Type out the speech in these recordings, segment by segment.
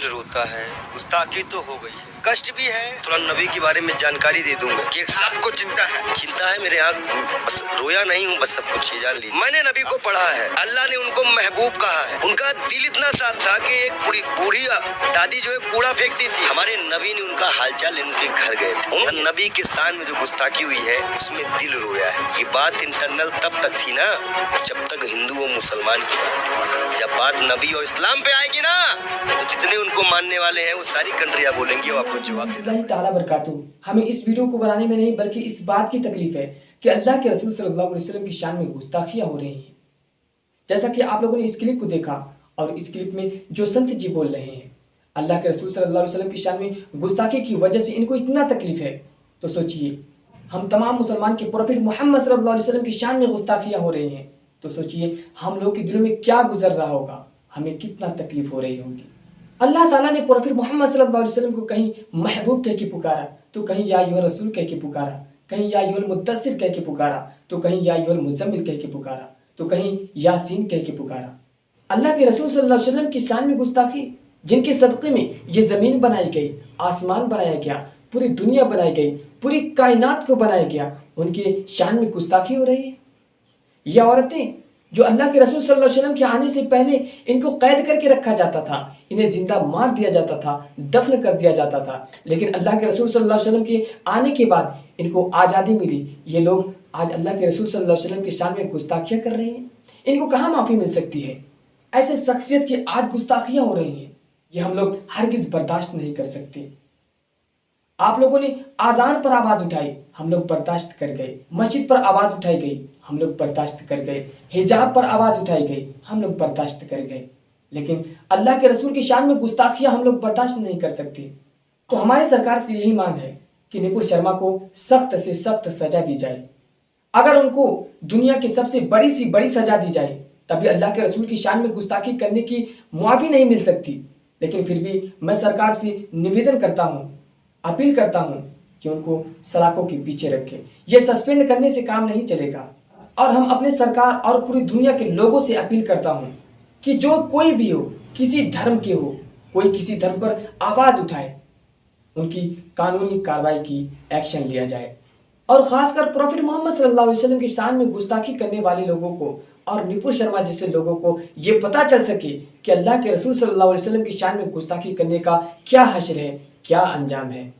दिल रोता है, गुस्ताखी तो हो गई है, कष्ट भी है। थोड़ा नबी के बारे में जानकारी दे दूंगा कि सबको चिंता है मेरे यहाँ, बस रोया नहीं हूँ, बस सब कुछ जान लीजिए। मैंने नबी को पढ़ा है, अल्लाह ने उनको महबूब कहा है। उनका दिल इतना साफ था कि एक बूढ़ी दादी जो है कूड़ा फेंकती थी, हमारे नबी ने उनका हालचाल लेने के घर गए थे। उन्होंने नबी के शान में जो गुस्ताखी हुई है उसमें दिल रोया है। ये बात इंटरनल तब तक थी ना जब तक हिंदू और मुसलमान की बात थी। जब बात नबी और इस्लाम पे आएगी ना तो जितने उनको मानने वाले हैं वो सारी कंट्रियां बोलेंगी और आपको जवाब देना। ताला बरकातहू। हमें इस वीडियो को बनाने में नहीं बल्कि इस बात की तकलीफ है कि अल्लाह के रसूल सल्लल्लाहु अलैहि वसल्लम की शान में गुस्ताखियां हो रही हैं। जैसा कि आप लोगों ने इस क्लिप को देखा और इस क्लिप में जो संत जी बोल रहे हैं अल्लाह के रसूल सल्लल्लाहु अलैहि वसल्लम की शान में गुस्ताखी की वजह से इनको इतना तकलीफ है, तो सोचिए हम तमाम मुसलमान के प्रोफेट मोहम्मद सल्लल्लाहु अलैहि वसल्लम की शान में गुस्ताखियां हो रही हैं, तो सोचिए हम लोग के दिलों में क्या गुजर रहा होगा, हमें कितना तकलीफ हो रही होगी। अल्लाह ताला ने प्रोफेट मोहम्मद सल्लल्लाहु अलैहि वसल्लम को कहीं महबूब कह के पुकारा, तो कहीं या अय्युहर रसूल कह के पुकारा, कहीं या अय्युहल मुद्दस्सिर कह के पुकारा, तो कहीं या अय्युहल मुज़म्मिल कह के पुकारा, तो कहीं यासीन कह के पुकारा। अल्लाह के रसूल सल्लल्लाहु अलैहि वसल्लम की शान में गुस्ताखी, जिनके सदक़े में ये ज़मीन बनाई गई, आसमान बनाया गया, पूरी दुनिया बनाई गई, पूरी कायनात को बनाया गया, उनके शान में गुस्ताखी हो रही है। ये औरतें जो अल्लाह के रसूल सल्लल्लाहु अलैहि वसल्लम के आने से पहले इनको कैद करके रखा जाता था, इन्हें जिंदा मार दिया जाता था, दफन कर दिया जाता था, लेकिन अल्लाह के रसूल सल्लल्लाहु अलैहि वसल्लम के आने के बाद इनको आज़ादी मिली। ये लोग आज अल्लाह के रसूल सल्लल्लाहु अलैहि वसल्लम की शान में गुस्ताखियाँ कर रहे हैं, इनको कहाँ माफ़ी मिल सकती है? ऐसे शख्सियत की आज गुस्ताखियाँ हो रही हैं, ये हम लोग हरगिज़ बर्दाश्त नहीं कर सकते। आप लोगों ने आज़ान पर आवाज़ उठाई, हम लोग बर्दाश्त कर गए। मस्जिद पर आवाज़ उठाई गई, हम लोग बर्दाश्त कर गए। हिजाब पर आवाज़ उठाई गई, हम लोग बर्दाश्त कर गए, लेकिन अल्लाह के रसूल की शान में गुस्ताखियाँ हम लोग बर्दाश्त नहीं कर सकते। तो हमारी सरकार से यही मांग है कि निपुण शर्मा को सख्त से सख्त सज़ा दी जाए। अगर उनको दुनिया की सबसे बड़ी सी बड़ी सज़ा दी जाए तभी अल्लाह के रसूल की शान में गुस्ताखी करने की मुआफ़ी नहीं मिल सकती। लेकिन फिर भी मैं सरकार से निवेदन करता हूँ, अपील करता हूँ कि उनको सलाखों के पीछे रखें। ये सस्पेंड करने से काम नहीं चलेगा। और हम अपने सरकार और पूरी दुनिया के लोगों से अपील करता हूँ कि जो कोई भी हो, किसी धर्म के हो, कोई किसी धर्म पर आवाज़ उठाए, उनकी कानूनी कार्रवाई की एक्शन लिया जाए। और ख़ासकर प्रोफेट मोहम्मद सल्लल्लाहु अलैहि वसल्लम की शान में गुस्ताखी करने वाले लोगों को और निपुण शर्मा जैसे लोगों को ये पता चल सके कि अल्लाह के रसूल सल्लल्लाहु अलैहि वसल्लम की शान में गुस्ताखी करने का क्या हश्र है, क्या अंजाम है।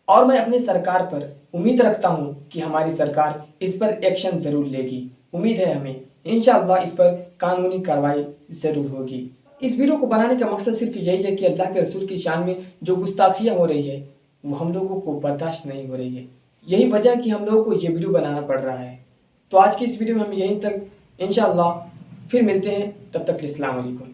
और मैं अपनी सरकार पर उम्मीद रखता हूँ कि हमारी सरकार इस पर एक्शन ज़रूर लेगी। उम्मीद है हमें, इंशाअल्लाह इस पर कानूनी कार्रवाई ज़रूर होगी। इस वीडियो को बनाने का मकसद सिर्फ यही है कि अल्लाह के रसूल की शान में जो गुस्ताखियाँ हो रही है वो हम लोगों को बर्दाश्त नहीं हो रही है। यही वजह है कि हम लोगों को ये वीडियो बनाना पड़ रहा है। तो आज की इस वीडियो में हम यहीं तक, इंशाअल्लाह फिर मिलते हैं, तब तक अस्सलाम वालेकुम।